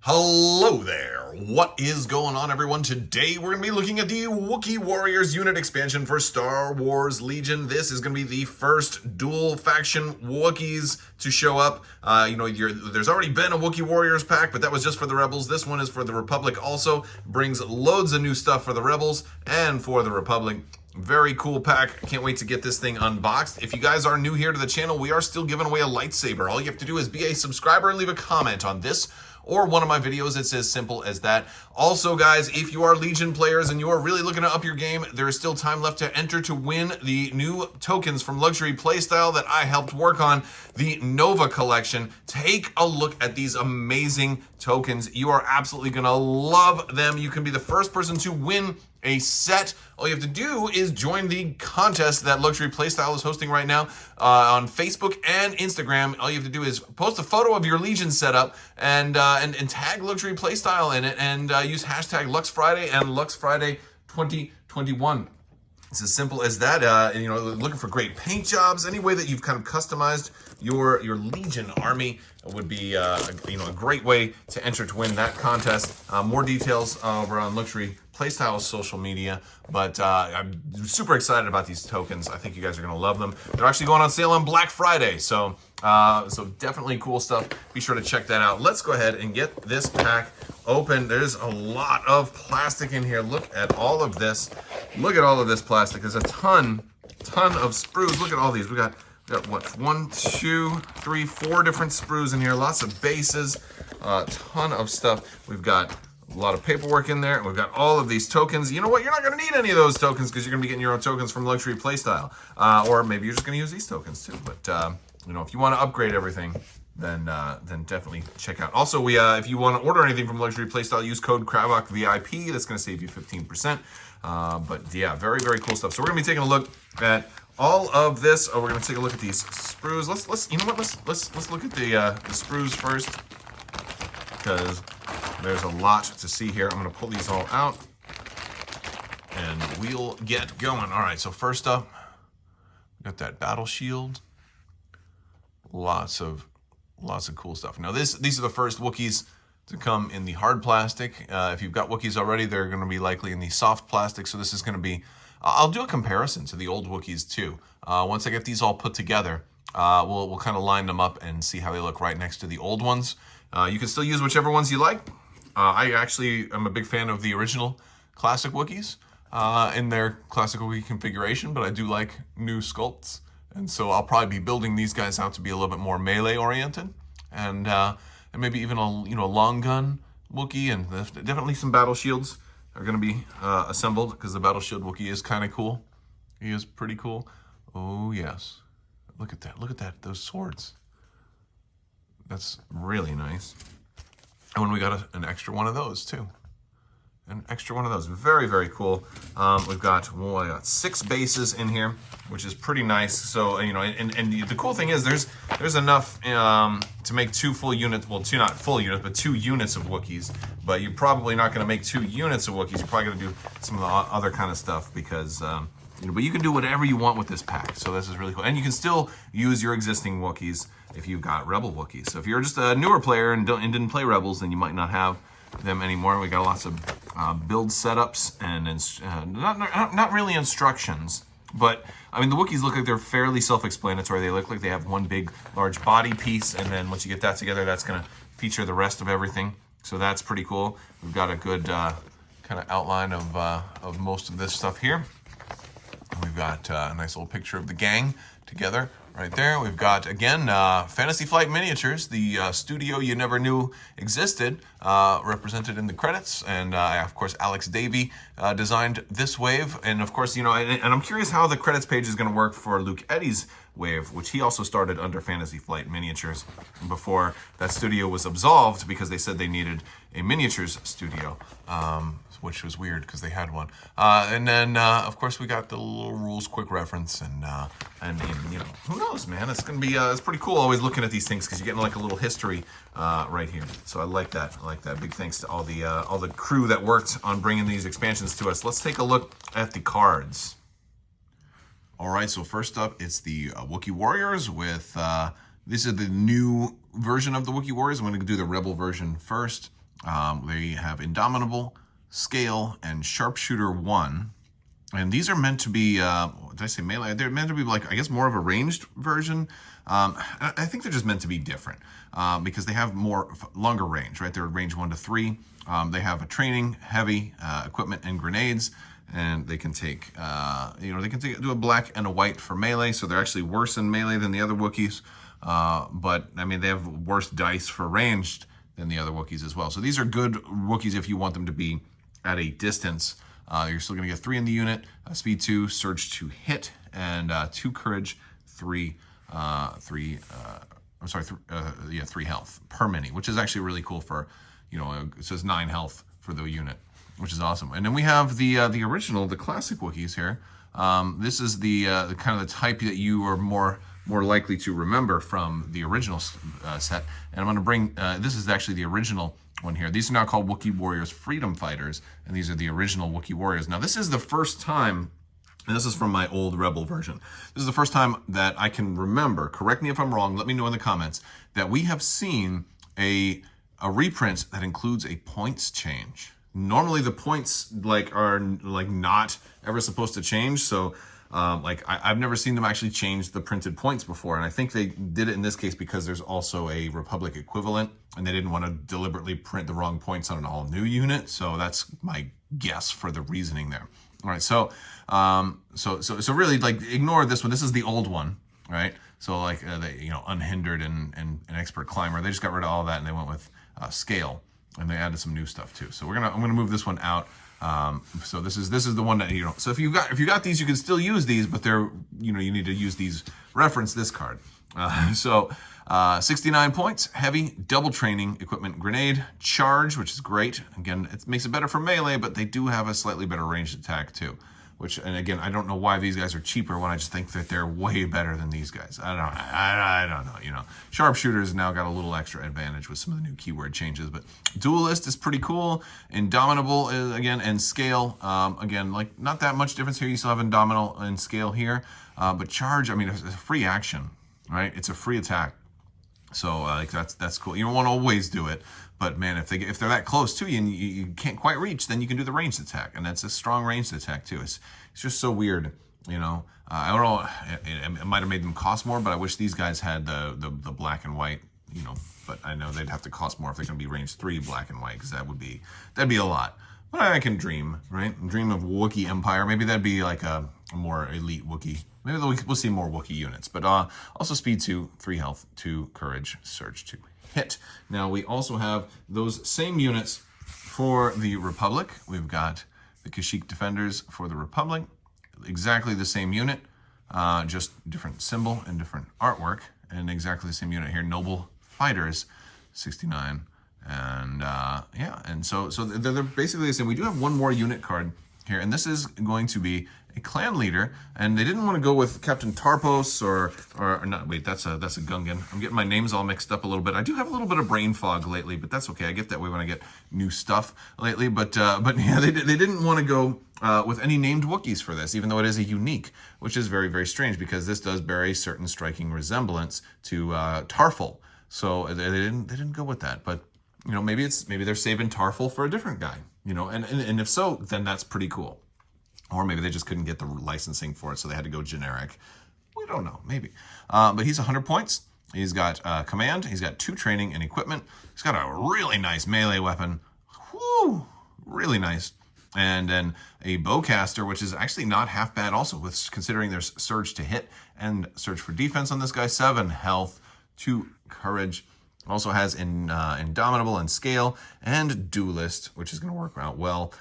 Hello there. What is going on, everyone? Today we're going to be looking at the Wookiee Warriors unit expansion for Star Wars Legion. This is going to be the first dual faction Wookiees to show up. There's already been a Wookiee Warriors pack, but that was just for the Rebels. This one is for the Republic also. Brings loads of new stuff for the Rebels and for the Republic. Very cool pack. Can't wait to get this thing unboxed. If you guys are new here to the channel, we are still giving away a lightsaber. All you have to do is be a subscriber and leave a comment on this or one of my videos. It's as simple as that. Also, guys, if you are Legion players and you are really looking to up your game, there is still time left to enter to win the new tokens from Luxury Playstyle that I helped work on, the Nova Collection. Take a look at these amazing tokens. You are absolutely going to love them. You can be the first person to win a set. All you have to do is join the contest that Luxury Playstyle is hosting right now on Facebook and Instagram. All you have to do is post a photo of your Legion setup and tag Luxury Playstyle in it, and use hashtag LuxFriday and LuxFriday 2021. It's as simple as that. Looking for great paint jobs, any way that you've kind of customized your Legion army would be a great way to enter to win that contest. More details over on Luxury Playstyle's social media, but I'm super excited about these tokens. I think you guys are going to love them. They're actually going on sale on Black Friday, so definitely cool stuff. Be sure to check that out. Let's go ahead and get this pack open. There's a lot of plastic in here. Look at all of this. Look at all of this plastic. There's a ton of sprues. Look at all these. We got what, 1, 2, 3, 4 different sprues in here. Lots of bases. A ton of stuff. We've got a lot of paperwork in there. We've got all of these tokens. You know what? You're not going to need any of those tokens because you're going to be getting your own tokens from Luxury Playstyle. Or maybe you're just going to use these tokens too. But if you want to upgrade everything, then definitely check out. Also, if you want to order anything from Luxury Playstyle, use code Crabbok VIP. That's going to save you 15%. But yeah, very, very cool stuff. So we're going to be taking a look at all of this. We're going to take a look at these sprues. Let's look at the sprues first, because there's a lot to see here. I'm going to pull these all out and we'll get going. All right, so first up, we got that Battleshield. Lots of cool stuff. Now these are the first Wookiees to come in the hard plastic. If you've got Wookiees already, they're going to be likely in the soft plastic. So this is going to be, I'll do a comparison to the old Wookiees too. Once I get these all put together, we'll kind of line them up and see how they look right next to the old ones. You can still use whichever ones you like. I actually am a big fan of the original classic Wookiees in their classic Wookiee configuration, but I do like new sculpts. And so I'll probably be building these guys out to be a little bit more melee oriented, and maybe even a long gun Wookiee, and definitely some battle shields are going to be assembled, because the Battleshield Wookiee is kind of cool. He is pretty cool. Oh yes, look at that, those swords. That's really nice. And when we got an extra one of those too. An extra one of those. Very, very cool. We've got 6 bases in here, which is pretty nice. So, and the cool thing is there's enough to make 2 full units. Well, 2 not full units, but 2 units of Wookiees. But you're probably not going to make 2 units of Wookiees. You're probably going to do some of the other kind of stuff, because but you can do whatever you want with this pack. So this is really cool. And you can still use your existing Wookiees if you've got Rebel Wookiees. So if you're just a newer player and didn't play Rebels, then you might not have them anymore. We got lots of build setups and not really instructions, but I mean the Wookiees look like they're fairly self-explanatory. They look like they have one big large body piece, and then once you get that together, that's going to feature the rest of everything. So that's pretty cool. We've got a good kind of outline of most of this stuff here. We've got a nice little picture of the gang together right there. We've got, again, Fantasy Flight Miniatures, the studio you never knew existed, represented in the credits. And, of course, Alex Davey designed this wave. And, of course, and I'm curious how the credits page is going to work for Luke Eddy's wave, which he also started under Fantasy Flight Miniatures before that studio was absolved because they said they needed a miniatures studio, which was weird because they had one. And then, of course, we got the little rules quick reference, and who knows, man? It's gonna be it's pretty cool always looking at these things, because you're getting like a little history right here. So I like that. Big thanks to all the crew that worked on bringing these expansions to us. Let's take a look at the cards. All right, so first up, it's the Wookiee Warriors with, this is the new version of the Wookiee Warriors. I'm going to do the Rebel version first. They have Indomitable, Scale, and Sharpshooter 1. And these are meant to be, did I say melee? They're meant to be like, I guess, more of a ranged version. I think they're just meant to be different because they have longer range, right? They're range 1 to 3. They have a training, heavy equipment, and grenades. And they can take, do a black and a white for melee. So they're actually worse in melee than the other Wookiees. But, I mean, they have worse dice for ranged than the other Wookiees as well. So these are good Wookiees if you want them to be at a distance. You're still going to get 3 in the unit, speed 2, surge to hit, and 2 courage, 3 health per mini, which is actually really cool for, it says 9 health for the unit, which is awesome. And then we have the original, the classic Wookiees here. This is the kind of the type that you are more likely to remember from the original set. And I'm going to bring, this is actually the original one here. These are now called Wookiee Warriors Freedom Fighters, and these are the original Wookiee Warriors. Now, this is the first time, and this is from my old Rebel version, this is the first time that I can remember, correct me if I'm wrong, let me know in the comments, that we have seen a reprint that includes a points change. Normally the points are not ever supposed to change, so I've never seen them actually change the printed points before, and I think they did it in this case because there's also a Republic equivalent, and they didn't want to deliberately print the wrong points on an all-new unit, so that's my guess for the reasoning there. All right, so really, ignore this one. This is the old one, right? So unhindered and expert climber, they just got rid of all that and they went with scale, and they added some new stuff too. So I'm gonna move this one out. So this is the one that so if you got these, you can still use these, but they're you need to use these, reference this card. 69 points, heavy, double training, equipment, grenade, charge, which is great. Again, it makes it better for melee, but they do have a slightly better ranged attack too. And again, I don't know why these guys are cheaper when I just think that they're way better than these guys. I don't know. Sharpshooters now got a little extra advantage with some of the new keyword changes, but Duelist is pretty cool. Indomitable is, again, and Scale, again, not that much difference here. You still have Indomitable and Scale here, but Charge, I mean, it's a free action, right? It's a free attack. So that's cool. You don't want to always do it, but man, if they're that close to you and you can't quite reach, then you can do the ranged attack, and that's a strong ranged attack too. It's just so weird, I don't know. It might have made them cost more, but I wish these guys had the black and white, But I know they'd have to cost more if they're going to be range 3 black and white, because that'd be a lot. But I can dream, right? Dream of Wookiee Empire. Maybe that'd be like a more elite Wookiee. Maybe we'll see more Wookiee units. But also speed 2, 3 health, 2 courage, surge to hit. Now we also have those same units for the Republic. We've got the Kashyyyk Defenders for the Republic. Exactly the same unit, just different symbol and different artwork. And exactly the same unit here, Noble Fighters, 69. And and so they're basically the same. We do have one more unit card here, and this is going to be a clan leader, and they didn't want to go with Captain Tarpos or not. Wait, that's a Gungan. I'm getting my names all mixed up a little bit. I do have a little bit of brain fog lately, but that's okay. I get that way when I get new stuff lately. But yeah, they didn't want to go with any named Wookiees for this, even though it is a unique, which is very, very strange because this does bear a certain striking resemblance to Tarful. So they didn't go with that, but maybe they're saving Tarful for a different guy, and if so, then that's pretty cool. Or maybe they just couldn't get the licensing for it, so they had to go generic. We don't know, maybe. But he's 100 points. He's got command. He's got 2 training and equipment. He's got a really nice melee weapon. Whoo, really nice. And then a bowcaster, which is actually not half bad also, considering there's surge to hit and surge for defense on this guy. 7 health, 2 courage. Also has Indomitable and Scale and Duelist, which is going to work out well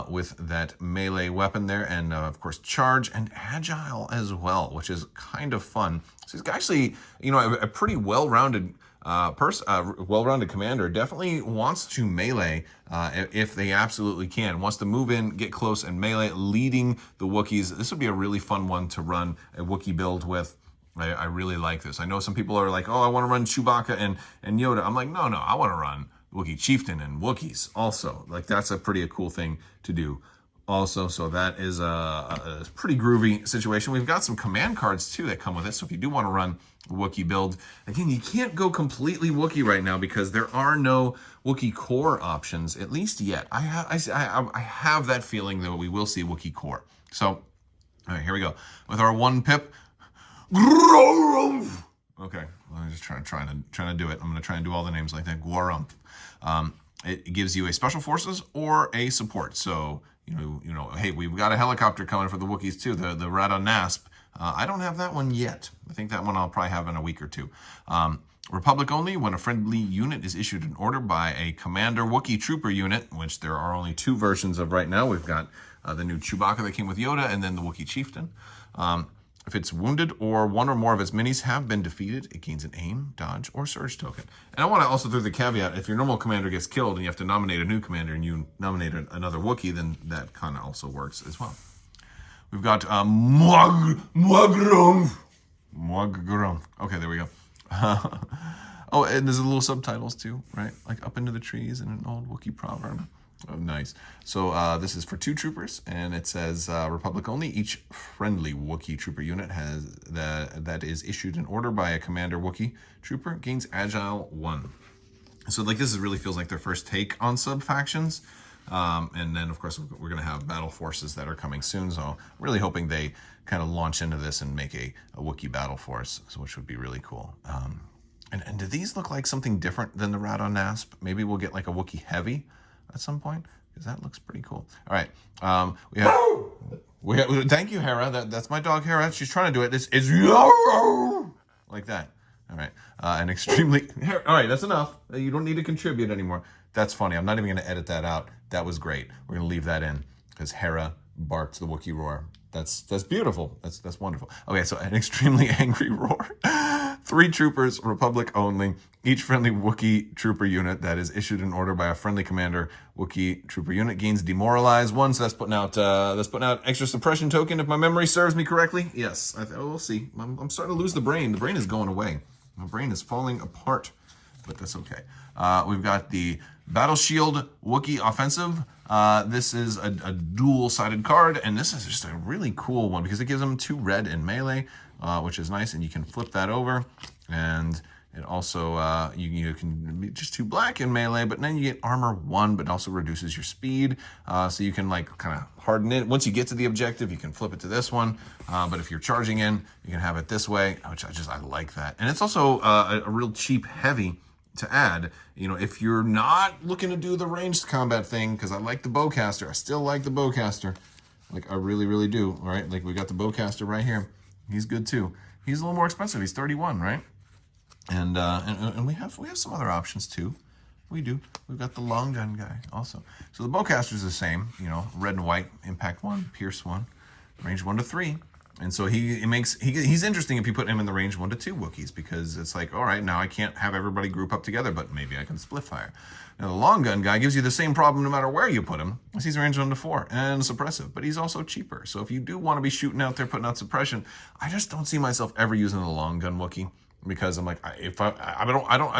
with that melee weapon there. And, of course, Charge and Agile as well, which is kind of fun. So he's actually, a pretty well-rounded well-rounded commander. Definitely wants to melee if they absolutely can. Wants to move in, get close, and melee, leading the Wookiees. This would be a really fun one to run a Wookiee build with. I really like this. I know some people are like, oh, I want to run Chewbacca and Yoda. I'm like, no, I want to run Wookiee Chieftain and Wookiees also. That's a pretty cool thing to do also, so that is a pretty groovy situation. We've got some command cards too that come with it. So if you do want to run a Wookiee build, again, you can't go completely Wookiee right now because there are no Wookiee core options, at least yet. I have that feeling that we will see Wookiee core. So, all right, here we go with our 1 pip. Okay, I'm just trying to do it. I'm going to try and do all the names like that. Guarum. It gives you a special forces or a support. So you know, hey, we've got a helicopter coming for the Wookiees too. The Rada Nasp. I don't have that one yet. I think that one I'll probably have in a week or two. Republic only. When a friendly unit is issued an order by a commander Wookiee trooper unit, which there are only 2 versions of right now. We've got the new Chewbacca that came with Yoda, and then the Wookiee chieftain. If it's wounded or one or more of its minis have been defeated, it gains an aim, dodge, or surge token. And I want to also throw the caveat, if your normal commander gets killed and you have to nominate a new commander and you nominate another Wookiee, then that kind of also works as well. We've got Mwagrum. Okay, there we go. Oh, and there's a little subtitles too, right? Like up into the trees in an old Wookiee proverb. Oh, nice. So this is for 2 troopers, and it says Republic only. Each friendly Wookiee trooper unit has that is issued an order by a commander Wookiee trooper gains Agile 1. So like this really feels like their first take on sub factions, and then of course we're going to have battle forces that are coming soon. So I'm really hoping they kind of launch into this and make a Wookiee battle force, which would be really cool. And do these look like something different than the Rada Nasp? Maybe we'll get like a Wookiee heavy at some point, because that looks pretty cool. All right, we have thank you, Hera. That's my dog, Hera. She's trying to do it. It's like that. All right, and extremely. All right, that's enough. You don't need to contribute anymore. That's funny. I'm not even going to edit that out. That was great. We're going to leave that in because Hera barked the Wookiee roar. That's beautiful. That's wonderful. Okay, so an extremely angry roar. 3 troopers, Republic only. Each friendly Wookiee trooper unit that is issued an order by a friendly commander Wookiee trooper unit gains demoralize 1. So that's putting out extra suppression token if my memory serves me correctly. Yes, we'll see. I'm starting to lose the brain. The brain is going away. My brain is falling apart, but that's okay. We've got the Battleshield Wookiee Offensive. This is a dual-sided card, and this is just a really cool one because it gives them 2 red in melee, which is nice, and you can flip that over, and it also, you can be just 2 black in melee, but then you get armor 1, but it also reduces your speed, so you can like kind of harden it. Once you get to the objective, you can flip it to this one, but if you're charging in, you can have it this way, which I like that. And it's also a real cheap heavy to add, you know, if you're not looking to do the ranged combat thing, because I like the bowcaster. I still like the bowcaster. Like, I really, really do, right? Like, we got the bowcaster right here. He's good, too. He's a little more expensive. He's 31, right? And we have some other options, too. We do. We've got the long gun guy, also. So the bowcaster is the same, you know, red and white, impact 1, pierce 1, range 1 to 3. And so he's interesting if you put him in the range 1 to 2 Wookiees, because it's like, all right, now I can't have everybody group up together, but maybe I can split fire. Now the long gun guy gives you the same problem no matter where you put him. He's range 1 to 4 and suppressive, but he's also cheaper. So if you do want to be shooting out there, putting out suppression, I just don't see myself ever using the long gun Wookiee, because I'm like, I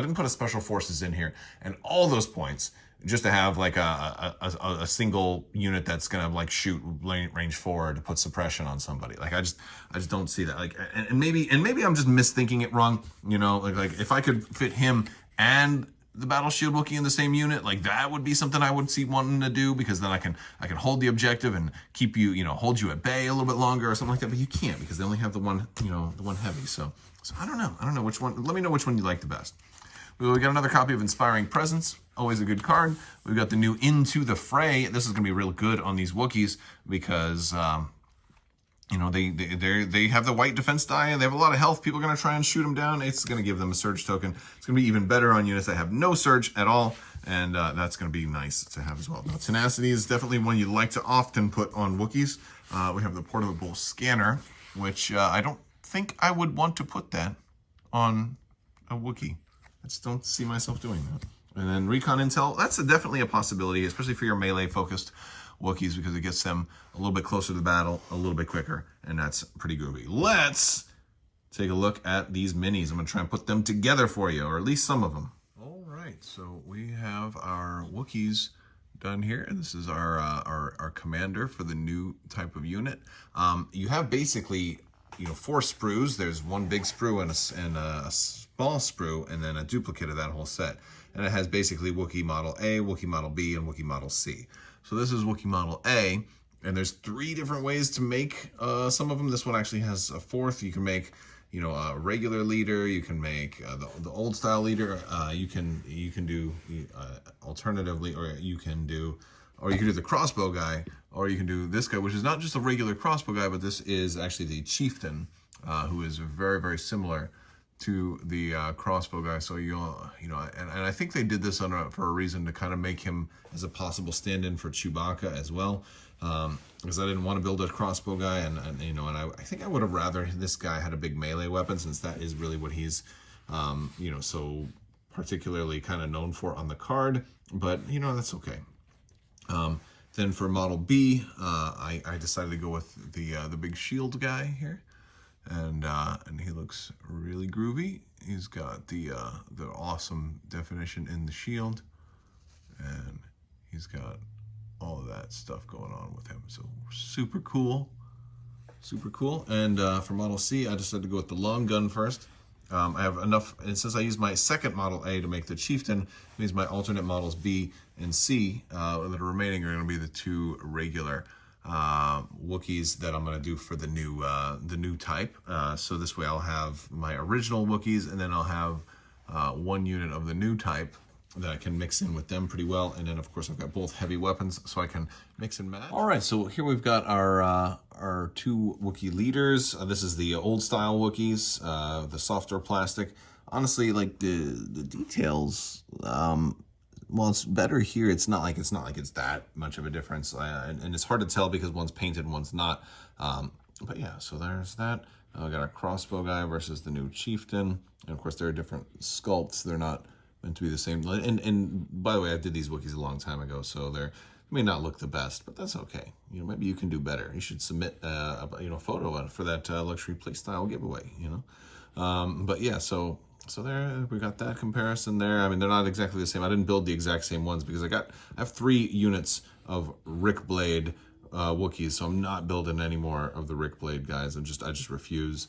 didn't put a special forces in here, and all those points just to have like a single unit that's gonna like shoot range 4 to put suppression on somebody. Like I just don't see that. Like and maybe I'm just misthinking it wrong. You know, like if I could fit him and the Battleshield Wookiee in the same unit, like that would be something I would see wanting to do, because then I can hold the objective and keep you, hold you at bay a little bit longer or something like that. But you can't, because they only have the one, the one heavy. So I don't know which one. Let me know which one you like the best. We got another copy of Inspiring Presence, always a good card. We've got the new Into the Fray. This is going to be real good on these Wookiees because, they have the white defense die, and they have a lot of health. People are going to try and shoot them down. It's going to give them a surge token. It's going to be even better on units that have no surge at all, and that's going to be nice to have as well. Now, Tenacity is definitely one you like to often put on Wookiees. We have the Portable Scanner, which I don't think I would want to put that on a Wookiee. I just don't see myself doing that. And then Recon Intel, that's definitely a possibility, especially for your melee-focused Wookiees, because it gets them a little bit closer to the battle, a little bit quicker, and that's pretty groovy. Let's take a look at these minis. I'm going to try and put them together for you, or at least some of them. All right, so we have our Wookiees gun here, and this is our commander for the new type of unit. You have basically, 4 sprues. There's one big sprue and a small sprue, and then a duplicate of that whole set. And it has basically Wookiee Model A, Wookiee Model B, and Wookiee Model C. So this is Wookiee Model A, and there's 3 different ways to make some of them. This one actually has a 4th. You can make, a regular leader. You can make the old style leader. You can do alternatively, or you can do the crossbow guy, or you can do this guy, which is not just a regular crossbow guy, but this is actually the chieftain, who is very, very similar to the crossbow guy. So and I think they did this for a reason, to kind of make him as a possible stand-in for Chewbacca as well, because I didn't want to build a crossbow guy, and I think I would have rather this guy had a big melee weapon, since that is really what he's so particularly kind of known for on the card. But that's okay. Then for Model B, I decided to go with the big shield guy here. And he looks really groovy. He's got the awesome definition in the shield, and he's got all of that stuff going on with him. So super cool, super cool. And for Model C, I decided to go with the long gun first. I have enough, and since I used my second Model A to make the chieftain, it means my alternate models B and C that are remaining are going to be the 2 regular Wookiees that I'm going to do for the new type. So this way I'll have my original Wookiees, and then I'll have 1 unit of the new type that I can mix in with them pretty well. And then of course I've got both heavy weapons, so I can mix and match. All right, so here we've got our 2 Wookiee leaders. This is the old style Wookiees, the softer plastic. Honestly, like the details, well, it's better here. It's not like it's that much of a difference, and it's hard to tell because one's painted and one's not. But yeah, so there's that. I got a crossbow guy versus the new chieftain, and of course there are different sculpts. They're not meant to be the same. And by the way, I did these Wookiees a long time ago, so they may not look the best, but that's okay. Maybe you can do better. You should submit a photo for that luxury playstyle giveaway. But yeah, so there we got that comparison there. I mean, they're not exactly the same. I didn't build the exact same ones because I have 3 units of Rick Blade Wookiees, so I'm not building any more of the Rick Blade guys. I just refuse,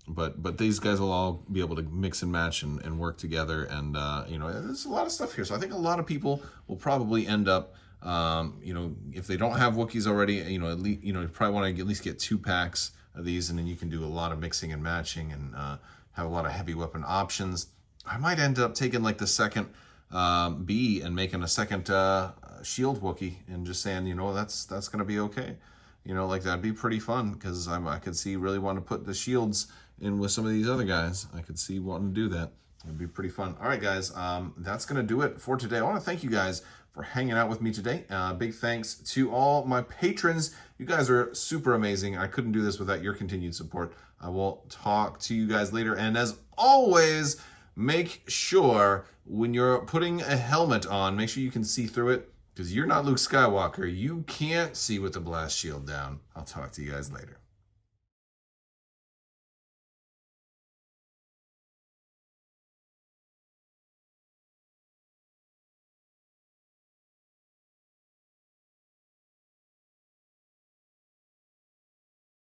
But these guys will all be able to mix and match and work together, and there's a lot of stuff here. So I think a lot of people will probably end up, if they don't have Wookiees already, at least you probably want to at least get 2 packs of these, and then you can do a lot of mixing and matching and have a lot of heavy weapon options. I might end up taking like the second B and making a second shield Wookiee, and just saying, that's going to be okay. That'd be pretty fun, because I could see really wanting to put the shields in with some of these other guys. I could see wanting to do that. It'd be pretty fun. All right, guys, that's going to do it for today. I want to thank you guys for hanging out with me today. Big thanks to all my patrons. You guys are super amazing. I couldn't do this without your continued support. I will talk to you guys later. And as always, make sure when you're putting a helmet on, make sure you can see through it, because you're not Luke Skywalker. You can't see with the blast shield down. I'll talk to you guys later.